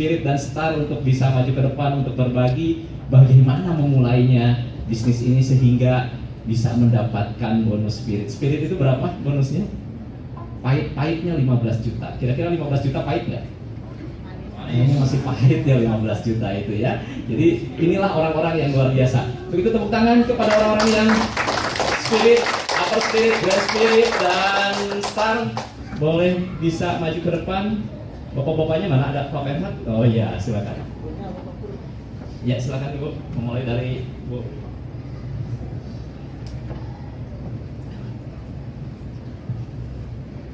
Spirit dan Star untuk bisa maju ke depan untuk berbagi bagaimana memulainya bisnis ini sehingga bisa mendapatkan bonus Spirit. Spirit itu berapa bonusnya? Pahitnya 15 juta. Kira-kira 15 juta pahit nggak? Ini masih pahit ya 15 juta itu ya. Jadi inilah orang-orang yang luar biasa. Begitu tepuk tangan kepada orang-orang yang Spirit, Upper Spirit, Grand Spirit, dan Star. Boleh bisa maju ke depan. Bapak-bapaknya mana ada Pak Ferhat? Oh iya, silakan. Ya silakan Ibu, memulai dari Bu.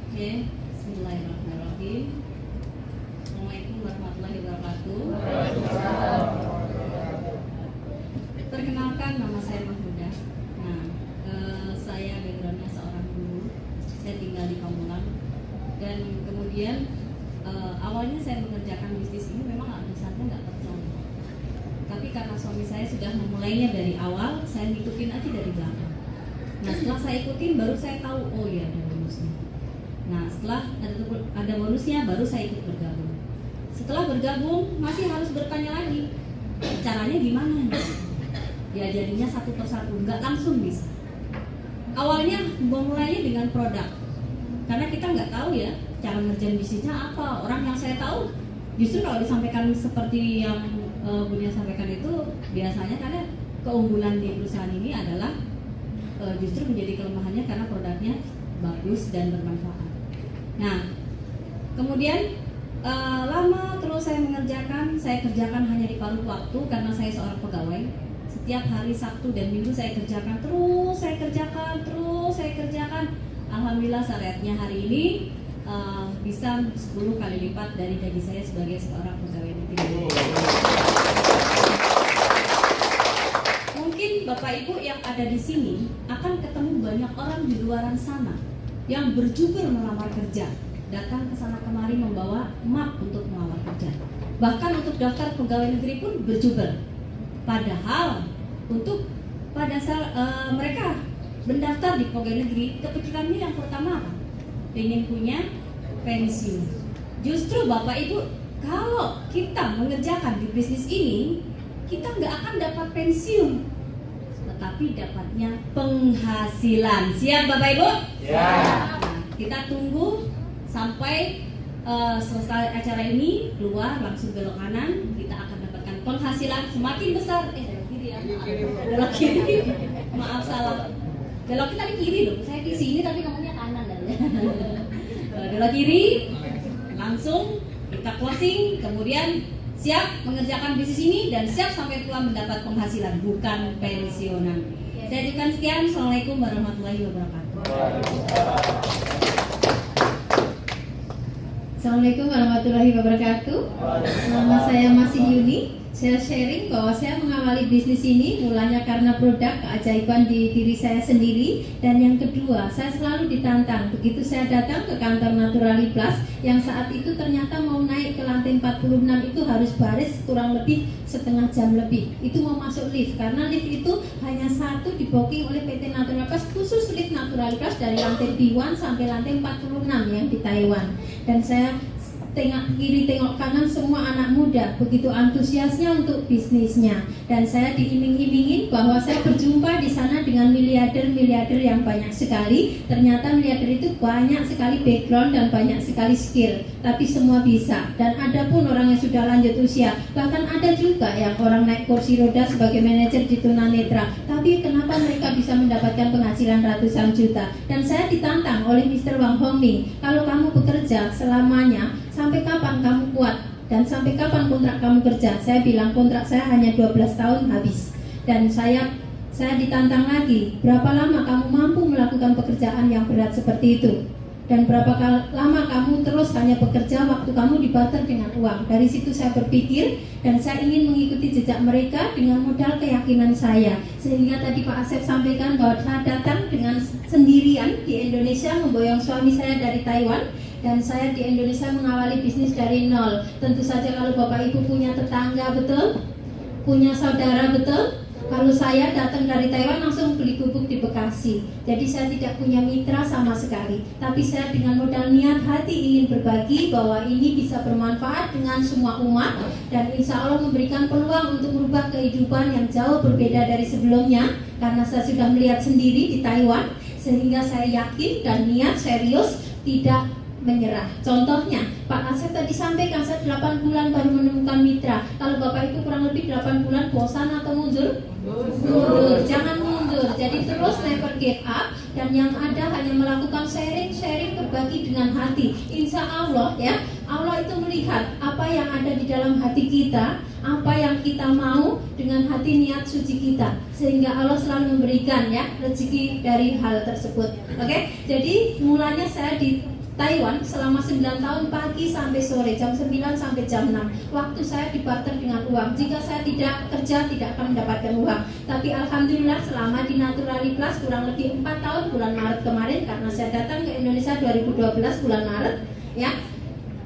Oke, bismillahirrahmanirrahim. Assalamualaikum warahmatullahi wabarakatuh. Perkenalkan, nama saya Mahmudah. Nah, saya backgroundnya seorang guru. Saya tinggal di Pamulang. Dan kemudian awalnya saya mengerjakan bisnis ini memang alasannya nggak percaya. Tapi karena suami saya sudah memulainya dari awal, saya ngikutin aja dari belakang. Nah, setelah saya ikutin, baru saya tahu, oh iya ada bonusnya. Nah, setelah ada bonusnya, baru saya ikut bergabung. Setelah bergabung, masih harus bertanya lagi, caranya gimana? Ya jadinya satu persatu, nggak langsung bisa. Awalnya memulainya dengan produk, karena kita nggak tahu ya cara ngerjain bisnisnya apa. Orang yang saya tahu, justru kalau disampaikan seperti yang Bunya sampaikan itu, biasanya karena keunggulan di perusahaan ini adalah justru menjadi kelemahannya karena produknya bagus dan bermanfaat. Nah, kemudian lama terus saya kerjakan hanya di paruh waktu karena saya seorang pegawai. Setiap hari Sabtu dan Minggu saya kerjakan terus, saya kerjakan. Alhamdulillah syariatnya hari ini bisa 10 kali lipat dari gaji saya sebagai seorang pegawai negeri. Mungkin Bapak Ibu yang ada di sini akan ketemu banyak orang di luaran sana yang berjubel melamar kerja, datang ke sana kemari membawa map untuk melamar kerja. Bahkan untuk daftar pegawai negeri pun berjubel. Padahal untuk pada saat mereka mendaftar di pegawai negeri, kepikirannya yang pertama apa? Pengen punya pensiun. Justru Bapak Ibu, kalau kita mengerjakan di bisnis ini, kita nggak akan dapat pensiun, tetapi dapatnya penghasilan. Siap Bapak Ibu? Ya. Nah, kita tunggu sampai selesai acara ini, keluar langsung belok kanan, kita akan dapatkan penghasilan semakin besar. Belok kiri ya, belok kiri. Maaf salah. Belok kita di kiri loh. Saya di sini tapi ngomongnya kanan dan belok kiri, langsung kita closing, kemudian siap mengerjakan bisnis ini dan siap sampai tua mendapat penghasilan, bukan pensiunan. Saya ucapkan sekian. Assalamualaikum warahmatullahi wabarakatuh. Assalamualaikum warahmatullahi wabarakatuh. Nama saya masih Yuni. Saya sharing bahwa saya mengawali bisnis ini mulanya karena produk keajaiban di diri saya sendiri. Dan yang kedua, saya selalu ditantang. Begitu saya datang ke kantor Naturali Plus, yang saat itu ternyata mau naik ke lantai 46 itu harus baris kurang lebih setengah jam lebih. Itu mau masuk lift, karena lift itu hanya satu di booking oleh PT Naturali Plus, khusus lift Naturali Plus dari lantai B1 sampai lantai 46 yang di Taiwan. Dan saya tengok kiri tengok kanan semua anak muda begitu antusiasnya untuk bisnisnya, dan saya diiming-imingin bahwa saya berjumpa di sana dengan miliarder yang banyak sekali. Ternyata miliarder itu banyak sekali background dan banyak sekali skill, tapi semua bisa. Dan ada pun orang yang sudah lanjut usia, bahkan ada juga yang orang naik kursi roda sebagai manajer di tunanetra, tapi kenapa mereka bisa mendapatkan penghasilan ratusan juta. Dan saya ditantang oleh Mr. Wang Hongming, kalau kamu bekerja selamanya, sampai kapan kamu kuat dan sampai kapan kontrak kamu kerja? Saya bilang kontrak saya hanya 12 tahun habis. Dan saya ditantang lagi, berapa lama kamu mampu melakukan pekerjaan yang berat seperti itu? Dan berapa lama kamu terus hanya bekerja, waktu kamu dibarter dengan uang? Dari situ saya berpikir dan saya ingin mengikuti jejak mereka dengan modal keyakinan saya. Sehingga tadi Pak Asep sampaikan bahwa saya datang dengan sendirian di Indonesia memboyong suami saya dari Taiwan. Dan saya di Indonesia mengawali bisnis dari nol. Tentu saja kalau Bapak Ibu punya tetangga, betul? Punya saudara, betul? Kalau saya datang dari Taiwan langsung beli gubuk di Bekasi. Jadi saya tidak punya mitra sama sekali. Tapi saya dengan modal niat hati ingin berbagi bahwa ini bisa bermanfaat dengan semua umat. Dan insya Allah memberikan peluang untuk merubah kehidupan yang jauh berbeda dari sebelumnya. Karena saya sudah melihat sendiri di Taiwan. Sehingga saya yakin dan niat serius tidak menyerah. Contohnya, Pak Asep tadi sampaikan saya 8 bulan baru menemukan mitra. Kalau Bapak itu kurang lebih 8 bulan bosan atau mundur? Mundur, jangan mundur. Jadi terus never give up. Dan yang ada hanya melakukan sharing berbagi dengan hati. Insya Allah ya, Allah itu melihat apa yang ada di dalam hati kita, apa yang kita mau dengan hati niat suci kita, sehingga Allah selalu memberikan ya rezeki dari hal tersebut. Oke, jadi mulanya saya di Taiwan selama 9 tahun pagi sampai sore, jam 9 sampai jam 6. Waktu saya dibarter dengan uang. Jika saya tidak kerja tidak akan mendapatkan uang. Tapi alhamdulillah selama di Naturali Plus kurang lebih 4 tahun bulan Maret kemarin, karena saya datang ke Indonesia 2012 bulan Maret ya.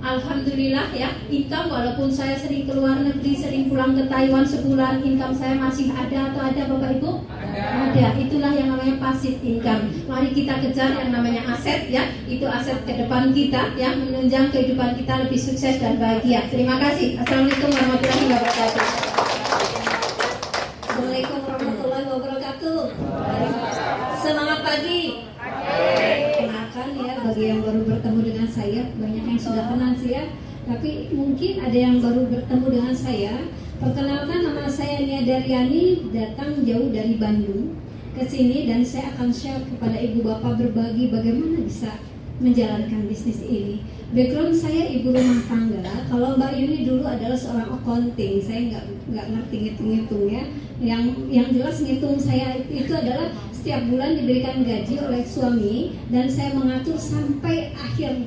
Alhamdulillah ya, income walaupun saya sering keluar negeri, sering pulang ke Taiwan sebulan, income saya masih ada atau ada Bapak Ibu? Ada. Itulah yang namanya passive income. Mari kita kejar yang namanya aset ya. Itu aset ke depan kita yang menunjang kehidupan kita lebih sukses dan bahagia. Terima kasih. Assalamualaikum warahmatullahi wabarakatuh. Assalamualaikum warahmatullahi wabarakatuh. Semangat pagi. Kenalkan ya, bagi yang baru bertemu dengan saya, banyak yang sudah kenal saya, tapi mungkin ada yang baru bertemu dengan saya. Perkenalkan, nama saya Nia Daryani, datang jauh dari Bandung ke sini dan saya akan share kepada ibu bapak berbagi bagaimana bisa menjalankan bisnis ini. Background saya ibu rumah tangga. Kalau Mbak Yuni dulu adalah seorang accounting, saya nggak ngerti ngitung-ngitung ya. Yang jelas ngitung saya itu adalah setiap bulan diberikan gaji oleh suami dan saya mengatur sampai akhir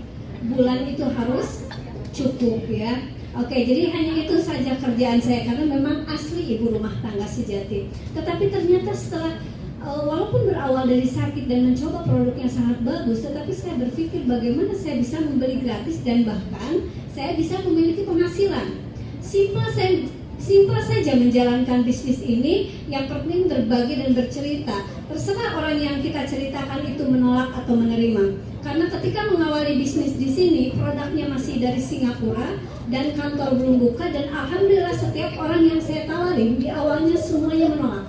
bulan itu harus cukup ya. Oke, jadi hanya itu saja kerjaan saya karena memang asli ibu rumah tangga sejati. Tetapi ternyata setelah walaupun berawal dari sakit dan mencoba produk yang sangat bagus, tetapi saya berpikir bagaimana saya bisa membeli gratis dan bahkan saya bisa memiliki penghasilan. Simpel saja menjalankan bisnis ini, yang penting berbagi dan bercerita. Terserah orang yang kita ceritakan itu menolak atau menerima. Karena ketika mengawali bisnis di sini, produknya masih dari Singapura dan kantor belum buka, dan alhamdulillah setiap orang yang saya tawarin di awalnya semuanya menolak.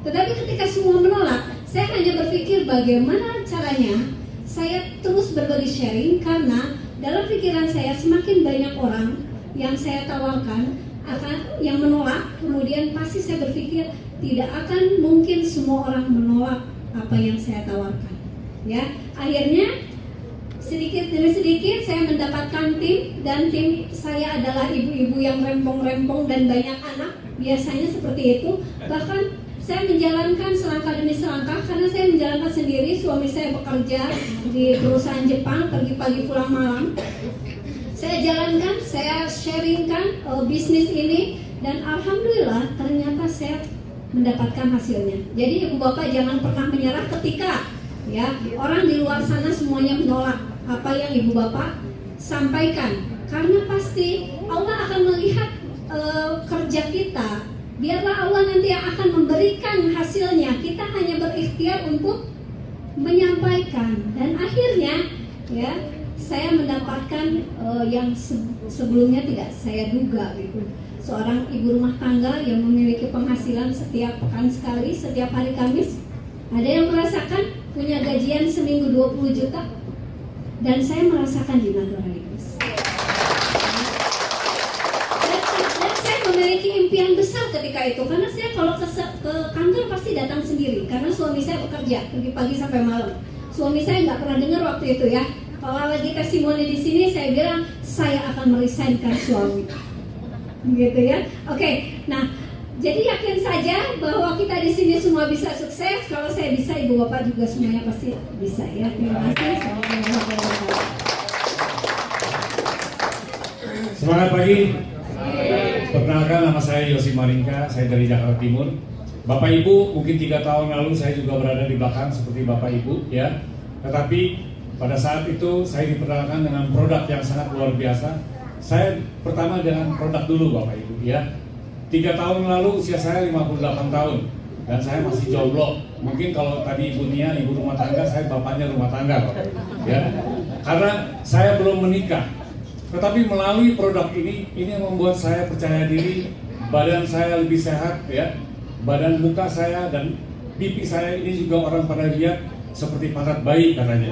Tetapi ketika semua menolak, saya hanya berpikir bagaimana caranya saya terus berbagi sharing, karena dalam pikiran saya semakin banyak orang yang saya tawarkan akan yang menolak, kemudian pasti saya berpikir tidak akan mungkin semua orang menolak apa yang saya tawarkan. Ya, akhirnya sedikit demi sedikit saya mendapatkan tim, dan tim saya adalah ibu-ibu yang rempong-rempong dan banyak anak, biasanya seperti itu. Bahkan saya menjalankan selangkah demi selangkah karena saya menjalankan sendiri. Suami saya bekerja di perusahaan Jepang, pagi-pagi pulang malam. Saya jalankan, saya sharingkan bisnis ini, dan alhamdulillah ternyata saya mendapatkan hasilnya. Jadi ibu bapak jangan pernah menyerah ketika ya orang di luar sana semuanya menolak apa yang ibu bapak sampaikan, karena pasti Allah akan melihat kerja kita. Biarlah Allah nanti yang akan memberikan hasilnya. Kita hanya berikhtiar untuk menyampaikan, dan akhirnya ya saya mendapatkan yang sebelumnya tidak saya duga gitu. Seorang ibu rumah tangga yang memiliki penghasilan setiap pekan sekali, setiap hari Kamis. Ada yang merasakan punya gajian seminggu 20 juta, dan saya merasakan di Naturalitas. Dan saya memiliki impian besar ketika itu, karena saya kalau ke kantor pasti datang sendiri, karena suami saya bekerja pagi sampai malam. Suami saya nggak pernah dengar waktu itu ya. Kalau lagi testimoni di sini, saya bilang saya akan meresignkan suami, gitu ya. Oke, nah jadi yakin saja bahwa kita di sini semua bisa sukses. Kalau saya bisa, ibu bapak juga semuanya pasti bisa ya. Terima kasih. Semangat pagi. Perkenalkan, nama saya Yosi Maringka, saya dari Jakarta Timur. Bapak Ibu, mungkin 3 tahun lalu saya juga berada di belakang seperti Bapak Ibu ya. Tetapi pada saat itu saya diperkenalkan dengan produk yang sangat luar biasa. Saya pertama dengan produk dulu Bapak Ibu ya. 3 tahun lalu usia saya 58 tahun dan saya masih jomblo. Mungkin kalau tadi Ibu Nia, ibu rumah tangga, saya bapaknya rumah tangga, Pak. Ya. Karena saya belum menikah. Tetapi melalui produk ini yang membuat saya percaya diri, badan saya lebih sehat, ya. Badan muka saya dan pipi saya ini juga orang pada lihat seperti pantat bayi katanya.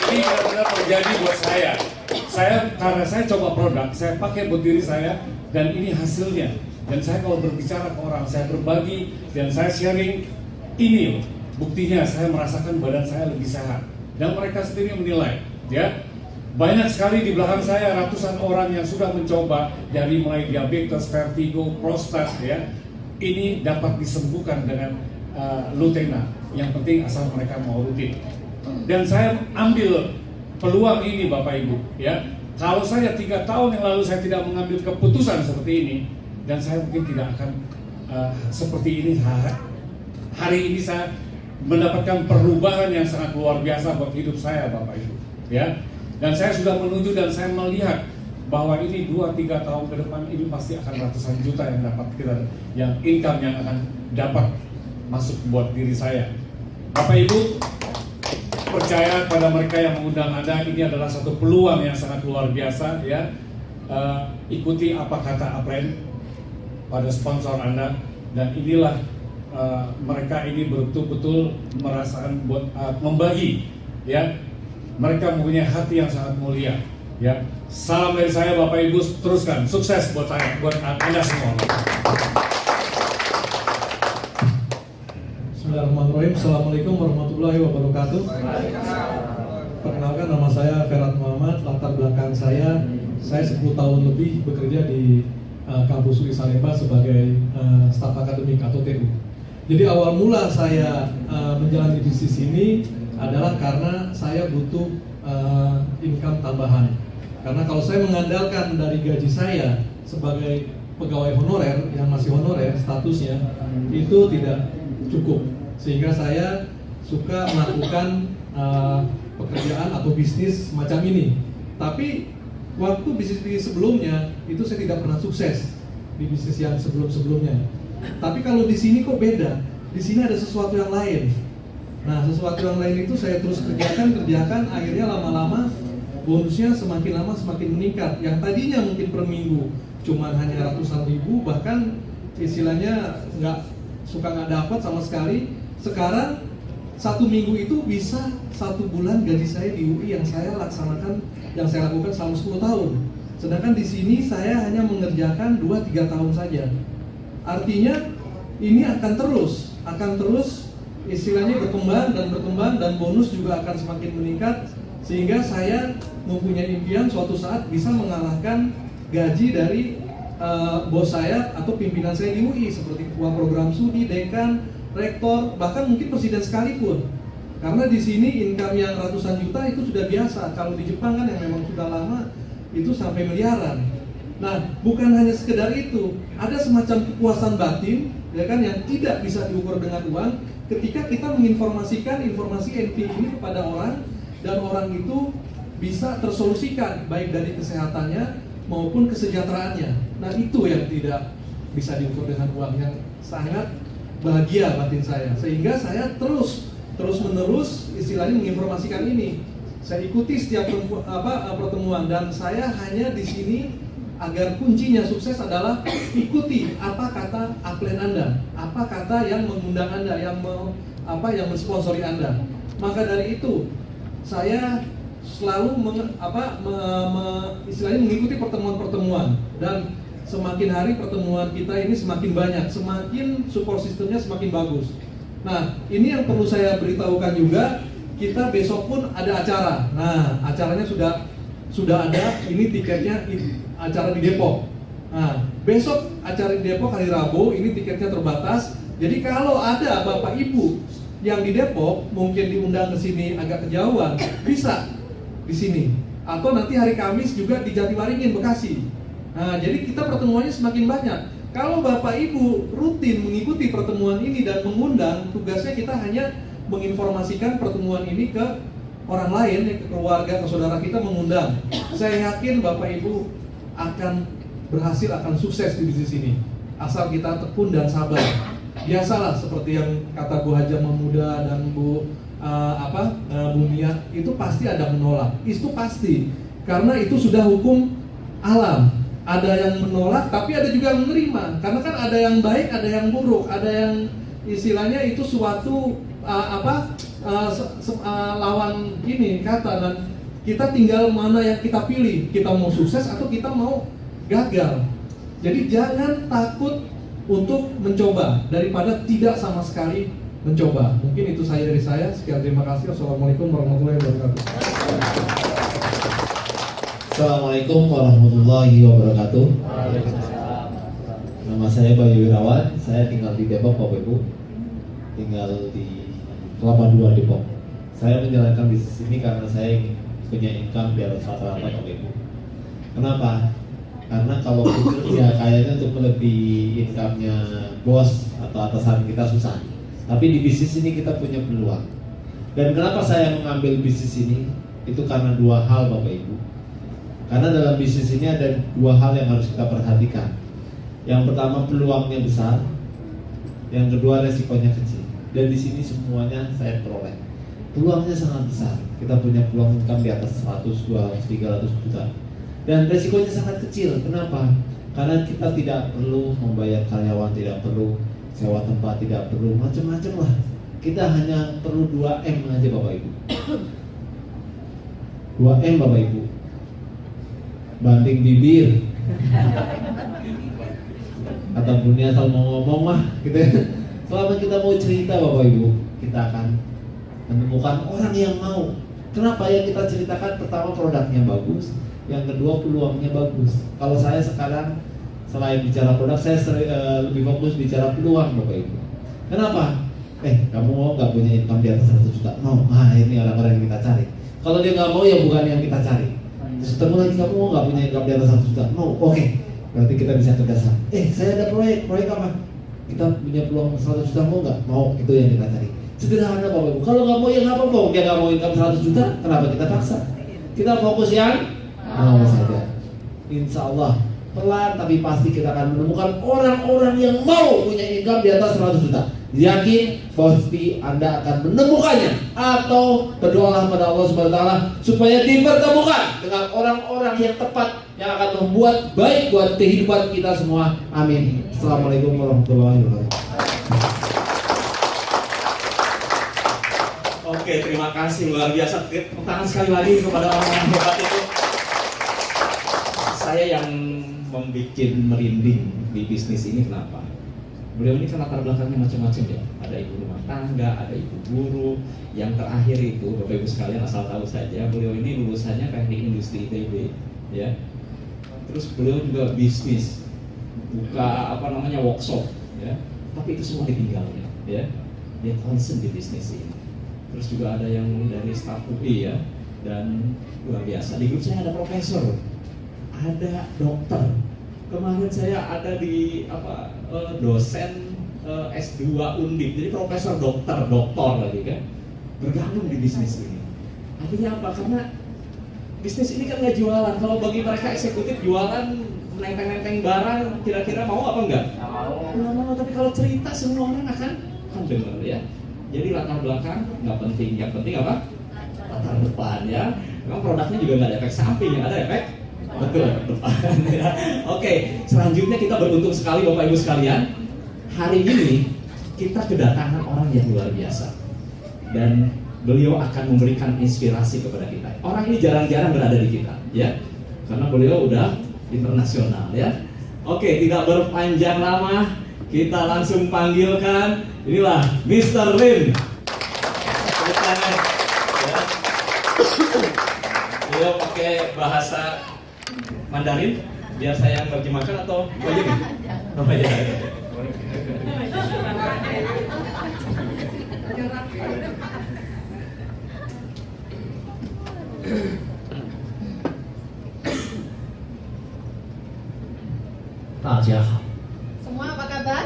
Ini benar-benar terjadi buat saya. Karena saya coba produk, saya pakai buat diri saya dan ini hasilnya. Dan saya kalau berbicara ke orang, saya berbagi dan saya sharing, ini loh buktinya. Saya merasakan badan saya lebih sehat dan mereka sendiri menilai, ya. Banyak sekali di belakang saya ratusan orang yang sudah mencoba dari mulai diabetes, vertigo, prostat, ya. Ini dapat disembuhkan dengan Lutena. Yang penting asal mereka mau rutin. Dan saya ambil peluang ini Bapak Ibu, ya. Kalau saya 3 tahun yang lalu saya tidak mengambil keputusan seperti ini, dan saya mungkin tidak akan seperti ini. Hari ini saya mendapatkan perubahan yang sangat luar biasa buat hidup saya Bapak Ibu, ya. Dan saya sudah menuju dan saya melihat bahwa ini 2-3 tahun ke depan ini pasti akan ratusan juta yang dapat kita, yang income yang akan dapat masuk buat diri saya. Bapak Ibu, percaya pada mereka yang mengundang Anda, ini adalah satu peluang yang sangat luar biasa, ya. Ikuti apa kata Aplen pada sponsor Anda, dan inilah mereka ini betul-betul merasakan buat membagi, ya. Mereka mempunyai hati yang sangat mulia, ya. Salam dari saya Bapak Ibu, teruskan sukses buat saya, buat Anda semua. Bismillahirrahmanirrahim. Assalamualaikum warahmatullahi wabarakatuh. Perkenalkan, nama saya Ferat Muhammad. Latar belakang saya 10 tahun lebih bekerja di kampus UI Salemba sebagai staf akademik atau TU. Jadi awal mula saya menjalani bisnis ini adalah karena saya butuh income tambahan. Karena kalau saya mengandalkan dari gaji saya sebagai pegawai honorer yang masih honorer statusnya, itu tidak cukup. Sehingga saya suka melakukan pekerjaan atau bisnis macam ini. Tapi waktu bisnis sebelumnya itu saya tidak pernah sukses di bisnis yang sebelum-sebelumnya. Tapi kalau di sini kok beda. Di sini ada sesuatu yang lain. Nah, sesuatu yang lain itu saya terus kerjakan, akhirnya lama-lama bonusnya semakin lama semakin meningkat. Yang tadinya mungkin per minggu cuman hanya ratusan ribu, bahkan istilahnya nggak dapat sama sekali. Sekarang 1 minggu itu bisa 1 bulan gaji saya di UI yang saya lakukan selama 10 tahun. Sedangkan di sini saya hanya mengerjakan 2-3 tahun saja. Artinya ini akan terus istilahnya berkembang dan bonus juga akan semakin meningkat, sehingga saya mempunyai impian suatu saat bisa mengalahkan gaji dari bos saya atau pimpinan saya di UI, seperti ketua program studi, dekan, rektor, bahkan mungkin presiden sekalipun. Karena di sini income yang ratusan juta itu sudah biasa. Kalau di Jepang kan yang memang sudah lama itu sampai miliaran. Nah, bukan hanya sekedar itu, ada semacam kepuasan batin, ya kan, yang tidak bisa diukur dengan uang. Ketika kita menginformasikan informasi NP ini kepada orang, dan orang itu bisa tersolusikan baik dari kesehatannya maupun kesejahteraannya. Nah, itu yang tidak bisa diukur dengan uang, yang sangat bahagia batin saya. Sehingga saya terus menerus istilahnya menginformasikan ini. Saya ikuti setiap pertemuan, dan saya hanya di sini agar kuncinya sukses adalah ikuti apa kata Aplen Anda, apa kata yang mengundang Anda, yang mensponsori Anda. Maka dari itu saya selalu istilahnya mengikuti pertemuan-pertemuan, dan semakin hari pertemuan kita ini semakin banyak, semakin support sistemnya semakin bagus. Nah, ini yang perlu saya beritahukan juga, kita besok pun ada acara. Nah, acaranya sudah ada, ini tiketnya, acara di Depok. Nah, besok acara di Depok hari Rabu, ini tiketnya terbatas. Jadi kalau ada Bapak Ibu yang di Depok mungkin diundang ke sini agak kejauhan, bisa di sini. Atau nanti hari Kamis juga di Jatiwaringin, Bekasi. Nah, jadi kita pertemuannya semakin banyak. Kalau Bapak Ibu rutin mengikuti pertemuan ini dan mengundang, tugasnya kita hanya menginformasikan pertemuan ini ke orang lain, ke keluarga, ke saudara kita, mengundang. Saya yakin Bapak Ibu akan berhasil akan sukses di bisnis ini. Asal kita tekun dan sabar. Biasalah seperti yang kata Bu Haja Memuda dan Bu Nia, itu pasti ada menolak. Itu pasti, karena itu sudah hukum alam. Ada yang menolak, tapi ada juga yang menerima. Karena kan ada yang baik, ada yang buruk, ada yang istilahnya itu suatu lawan ini kata, dan kita tinggal mana yang kita pilih. Kita mau sukses atau kita mau gagal. Jadi jangan takut untuk mencoba daripada tidak sama sekali mencoba. Mungkin itu saja dari saya. Sekian, terima kasih. Assalamualaikum warahmatullahi wabarakatuh. Assalamualaikum warahmatullahi wabarakatuh. Nama saya Bayu Wirawan. Saya tinggal di Depok, Bapak Ibu. Tinggal di Kelapa II, Depok. Saya menjalankan bisnis ini karena saya ingin punya income di atas rata-rata, Bapak Ibu. Kenapa? Karena kalau ya kayaknya untuk melebihi income-nya bos atau atasan kita susah. Tapi di bisnis ini kita punya peluang. Dan kenapa saya mengambil bisnis ini? Itu karena dua hal, Bapak Ibu. Karena dalam bisnis ini ada dua hal yang harus kita perhatikan. Yang pertama, peluangnya besar. Yang kedua, resikonya kecil. Dan di sini semuanya saya peroleh. Peluangnya sangat besar. Kita punya peluang income di atas 100, 200, 300 juta. Dan resikonya sangat kecil. Kenapa? Karena kita tidak perlu membayar karyawan, tidak perlu sewa tempat, tidak perlu macam-macam lah. Kita hanya perlu 2M aja, Bapak Ibu. 2M, Bapak Ibu. Banting bibir. Kata Bunia asal mau ngomong mah gitu ya. Selama kita mau cerita, Bapak Ibu, kita akan menemukan orang yang mau. Kenapa yang kita ceritakan? Pertama, produknya bagus. Yang kedua, peluangnya bagus. Kalau saya sekarang selain bicara produk, saya lebih fokus bicara peluang, Bapak Ibu. Kenapa? Kamu mau nggak punya income di atas 100 juta? Mau. Ini orang-orang yang kita cari. Kalau dia nggak mau, ya bukan yang kita cari. Terus ketemu lagi, kamu mau nggak punya income di atas 100 juta? Mau. Oke. Berarti kita bisa kerjasama. Saya ada proyek apa? Kita punya peluang 100 juta, mau nggak? Mau. Itu yang kita cari. Sederhana, Bapak Ibu. Kalau nggak mau, ya nggak apa-apa. Dia nggak mau income 100 juta, kenapa kita paksa? Kita fokus yang mau saja. Insya Allah pelan tapi pasti kita akan menemukan orang-orang yang mau punya income di atas 100 juta. Yakin pasti Anda akan menemukannya, atau berdoalah pada Allah SWT supaya dipertemukan dengan orang-orang yang tepat yang akan membuat baik buat kehidupan kita semua. Amin. Assalamualaikum warahmatullahi wabarakatuh. Oke, terima kasih, luar biasa. Tepuk tangan sekali lagi kepada orang-orang hebat itu. Saya yang membuat merinding di bisnis ini, kenapa? Beliau ini kan latar belakangnya macam-macam ya. Ada ibu rumah tangga, ada ibu guru. Yang terakhir itu, Bapak Ibu sekalian asal tahu saja, beliau ini lulusannya teknik industri ITB, ya. Terus beliau juga bisnis, buka workshop, ya. Tapi itu semua ditinggalnya, ya. Dia concern di bisnis ini. Terus juga ada yang dari staf UI, ya. Dan luar biasa. Di grup saya ada profesor, ada dokter. Kemarin saya ada di dosen S2 Undip, jadi profesor doktor lagi kan, bergabung di bisnis ini. Artinya apa? Karena bisnis ini kan nggak jualan. Kalau bagi mereka eksekutif jualan nenteng-nenteng barang, kira-kira mau apa enggak? Mau. Tapi kalau cerita semua orang akan dengar ya. Jadi latar belakang nggak penting, yang penting apa? Latar depan ya. Memang produknya juga nggak ada efek samping, ada efek betul depan. Ya. Oke, selanjutnya kita beruntung sekali Bapak Ibu sekalian. Hari ini kita kedatangan orang yang luar biasa, dan beliau akan memberikan inspirasi kepada kita. Orang ini jarang-jarang berada di kita, ya, karena beliau udah internasional, ya. Oke, tidak berpanjang lama, kita langsung panggilkan. Inilah Mr. Lim. Beliau pakai bahasa Mandarin, biar saya yang terjemahkan atau bagaimana? Oh ya. 大家好， Semua apa kabar?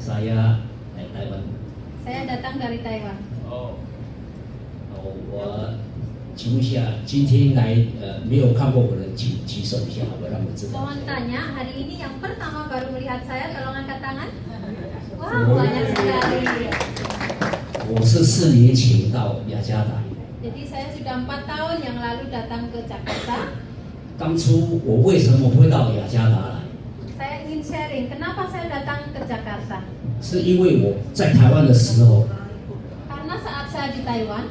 saya dari Taiwan。 Saya datang dari Taiwan. 我请问一下，今天来没有看过我的请举手一下，好不好？让我知道。 Mohon tanya, hari ini yang pertama baru melihat saya, tolong angkat tangan. Wah, banyak sekali. 我是4年前到雅加达， Jadi saya sudah 4 tahun yang lalu datang ke Jakarta. 当初我为什么会到雅加达来？ Saya ingin sharing, kenapa saya datang ke Jakarta? 是因为我在台湾的时候， Karena saat saya di Taiwan,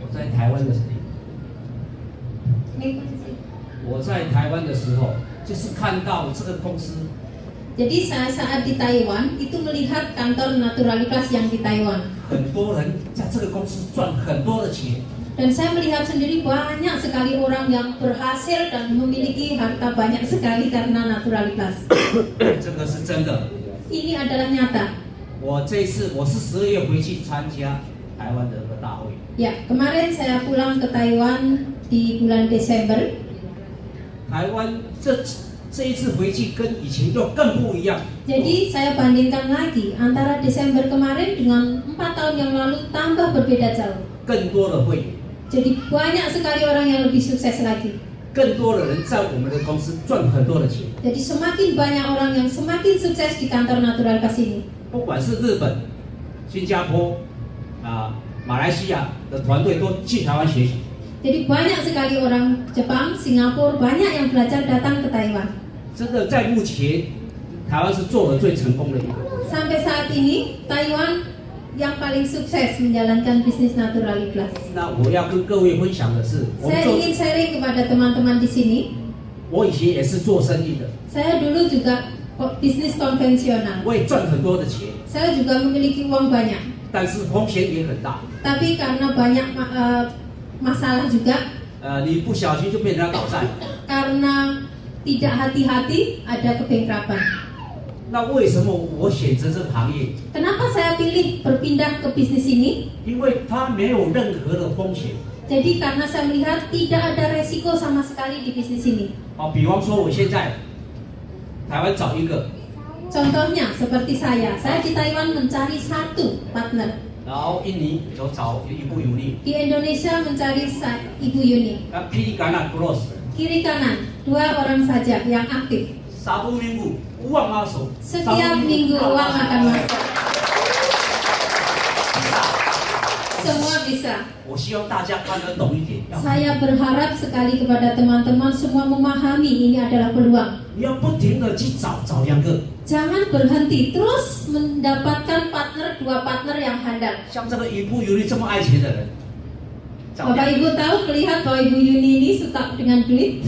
我在台湾的时候，我在台湾的时候，就是看到这个公司 jadi saya saat di Taiwan itu melihat kantor Naturalitas yang di Taiwan. 很多人在这个公司赚很多的钱， Dan saya melihat sendiri banyak sekali orang yang berhasil dan memiliki harta banyak sekali karena Naturalitas. 这个是真的。 Ini adalah nyata. 我这一次我是12月回去参加台湾的这个大会， Ya, kemarin saya pulang ke Taiwan di bulan Desember. 台湾这一次回去跟以前又更不一样。 Jadi saya bandingkan lagi antara Desember kemarin dengan 4 tahun yang lalu tambah berbeda jauh. 更多的会员， Jadi banyak sekali orang yang lebih sukses lagi. 更多的人在我们的公司赚很多的钱。 Jadi semakin banyak orang yang semakin sukses di kantor Naturalitas ini. 不管是日本、新加坡、马来西亚的团队都去台湾学习。 Jadi banyak sekali orang Jepang, Singapura, banyak yang belajar datang ke Taiwan. 真的在目前，台湾是做的最成功的一个。 Sampai saat ini Taiwan yang paling sukses menjalankan bisnis Naturalitas. 那我要跟各位分享的是， Saya ingin sharing kepada teman-teman di sini. 我以前也是做生意的， Saya dulu juga bisnis konvensional. 我也赚很多的钱， Saya juga memiliki uang banyak. 但是风险也很大。 Tapi karena banyak masalah juga, 你不小心就被人家倒债。 karena tidak hati-hati ada kebankrutan. 那为什么我选择这个行业？ Kenapa saya pilih berpindah ke bisnis ini? 因为它没有任何的风险。 Jadi karena saya melihat tidak ada resiko sama sekali di bisnis ini. 比方说我现在台湾找一个， Contohnya seperti saya di Taiwan mencari 1 partner. 然后印尼有找一部有利， Di Indonesia mencari Ibu Yuni. 那霹雳橄榄 Cross Kiri kanan 2 orang saja yang aktif. Sabtu Minggu uang masuk. Setiap minggu uang akan masuk. Semua bisa. 我希望大家看得懂一点， Saya berharap sekali kepada teman-teman semua memahami ini adalah peluang. 你要不停的去找2个， Jangan berhenti, terus mendapatkan 2 partner yang handal. 像这个一部有利这么爱钱的人，找 Bapak Ibu tahu, melihat bahwa Ibu Yuni ini suka dengan duit.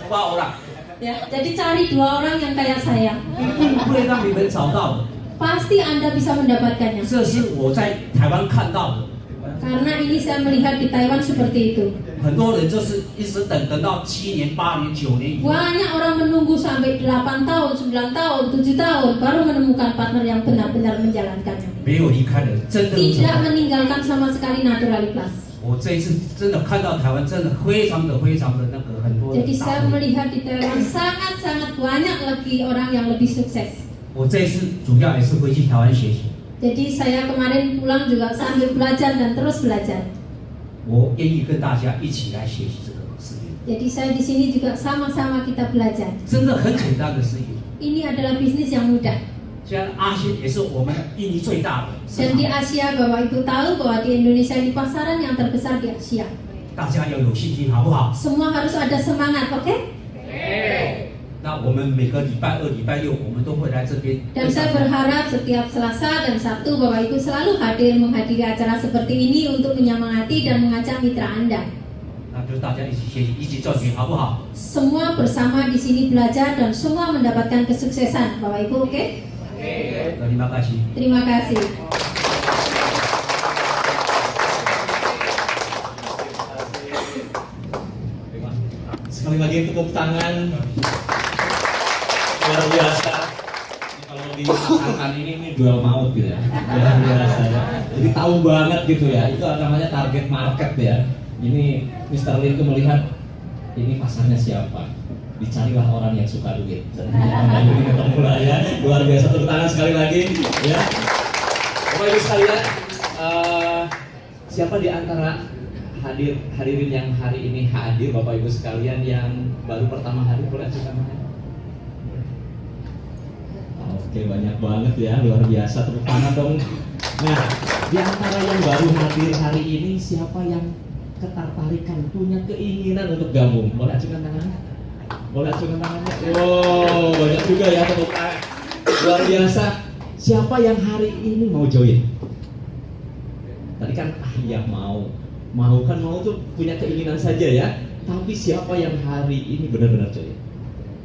2orang， Ya, jadi cari 2 orang yang kayak saya. 一定会让你们找到的。 Pasti Anda bisa mendapatkannya. 这是我在台湾看到的。 Karena ini saya melihat di Taiwan seperti itu. 很多人就是一直等到7年、8年、9年以后， Banyak orang menunggu sampai 8 tahun, 9 tahun, 7 tahun baru menemukan partner yang benar-benar menjalankannya. 没有离开的人，真的。 Tidak meninggalkan sama sekali Naturalitas. 我这一次真的看到台湾真的非常的那个很多的 Jadi 大 saya 会。 melihat di Taiwan sangat-sangat banyak lagi orang yang lebih sukses. 我这一次主要也是回去台湾学习。 Jadi saya kemarin pulang juga sambil belajar dan terus belajar. 我愿意跟大家一起来学习这个事业， Jadi saya di sini juga sama-sama kita belajar. 真的很简单的事业。 Ini adalah bisnis yang mudah. 现在阿信也是我们印尼最大的市 Dan di 场， Asia, Bapak Ibu tahu bahwa di Indonesia ini pasaran yang terbesar di Asia. 大家要有信心，好不好？ Semua harus ada semangat, oke? 那我们每个礼拜2、礼拜6，我们都会来这边。 Dan saya berharap setiap Selasa dan Sabtu Bapak Ibu selalu hadir menghadiri acara seperti ini untuk menyemangati dan mengajak mitra Anda. 那就大家一起学习，一起赚钱，好不好？ Semua bersama di sini belajar dan semua mendapatkan kesuksesan, Bapak Ibu, oke? Terima kasih. Terima kasih. Sekali lagi tepuk tangan. Luar biasa. Kalau dipasangkan ini duel maut gitu ya. Luar biasa ya. Jadi tahu banget gitu ya. Itu namanya target market ya. Ini Mr. Lin itu melihat ini pasarnya siapa. Dicarilah orang yang suka duit. Dan ini ketemu lah ya. Luar biasa, tepuk tangan sekali lagi ya. Bapak Ibu sekalian, siapa di antara hadirin yang hari ini hadir, Bapak Ibu sekalian, yang baru pertama hari, boleh angkat tangan? Oke, banyak banget ya, luar biasa, tepuk tangan dong. Nah, di antara yang baru hadir hari ini, siapa yang ketertarikan, punya keinginan untuk gabung? Boleh ajukan tangannya? Boleh ajukan tangannya? Wow, banyak juga ya, tepuk tangan. Luar biasa. Siapa yang hari ini mau join? Tadi kan yang mau kan mau tuh punya keinginan saja ya. Tapi siapa yang hari ini benar-benar join?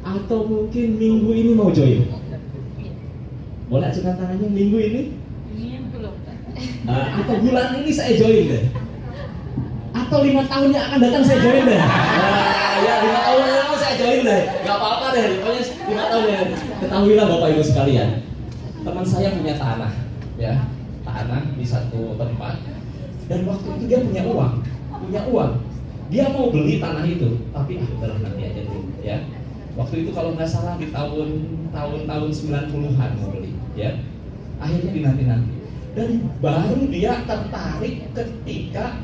Atau mungkin minggu ini mau join? Boleh ajukan tangannya minggu ini? Atau bulan ini saya join deh? Atau 5 tahun yang akan datang saya join deh? Ya 5 tahun yang lalu saya join deh. Gak apa-apa deh, pokoknya 5 tahun ya. Ketahuilah Bapak Ibu sekalian, teman saya punya tanah, ya, tanah di satu tempat, dan waktu itu dia punya uang, dia mau beli tanah itu, tapi udah nanti aja dulu, ya. Waktu itu kalau nggak salah di tahun 90-an mau beli, ya. Akhirnya dinanti-nanti, dan baru dia tertarik ketika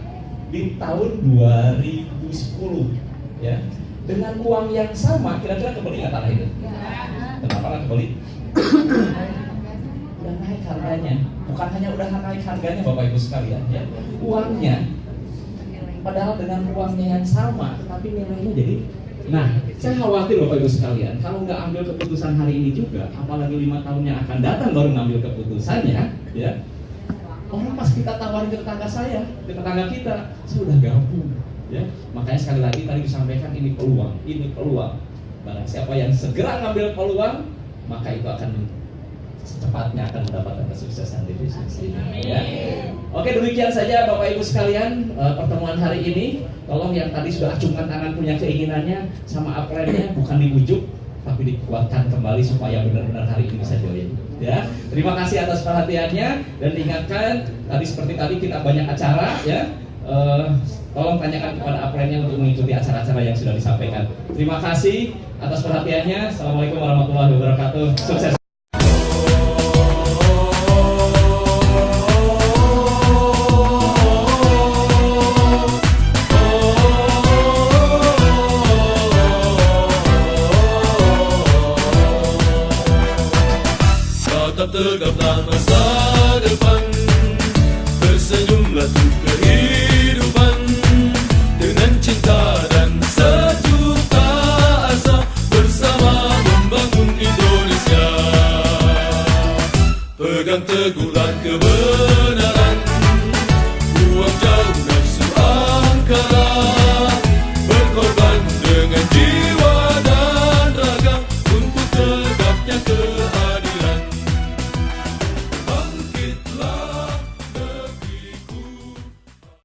di tahun 2010, ya. Dengan uang yang sama, kira-kira kebeli nggak tanah itu? Kenapa nggak kebeli? Udah naik harganya, bukan hanya udah naik harganya Bapak Ibu sekalian, ya, uangnya, padahal dengan uangnya yang sama, tapi nilainya jadi. Nah, saya khawatir Bapak Ibu sekalian, kalau nggak ambil keputusan hari ini juga, apalagi 5 tahun yang akan datang baru ngambil keputusannya, ya, orang pas kita tawarin ke tetangga saya, ke tetangga kita, sudah gabung, ya. Makanya sekali lagi tadi disampaikan ini peluang. Barang siapa yang segera ngambil peluang, maka itu akan secepatnya akan mendapatkan kesuksesan di bisnis ini. Ya. Oke, demikian saja Bapak Ibu sekalian pertemuan hari ini. Tolong yang tadi sudah acungkan tangan punya keinginannya sama upline-nya, bukan dibujuk, tapi dikuatkan kembali supaya benar-benar hari ini bisa join. Ya, terima kasih atas perhatiannya, dan ingatkan tadi seperti tadi kita banyak acara, ya. Tolong tanyakan kepada upline-nya untuk mengikuti acara-acara yang sudah disampaikan. Terima kasih atas perhatiannya. Assalamualaikum warahmatullahi wabarakatuh. Sukses. Tetap tegaplah masa depan, tersenyumlah untuk kehidupan, dengan cinta dan sejuta asa, bersama membangun Indonesia. Pegang teguhlah kebenaran, buang jauh nafsu angkara, berkorban dengan jiwa dan raga untuk tegaknya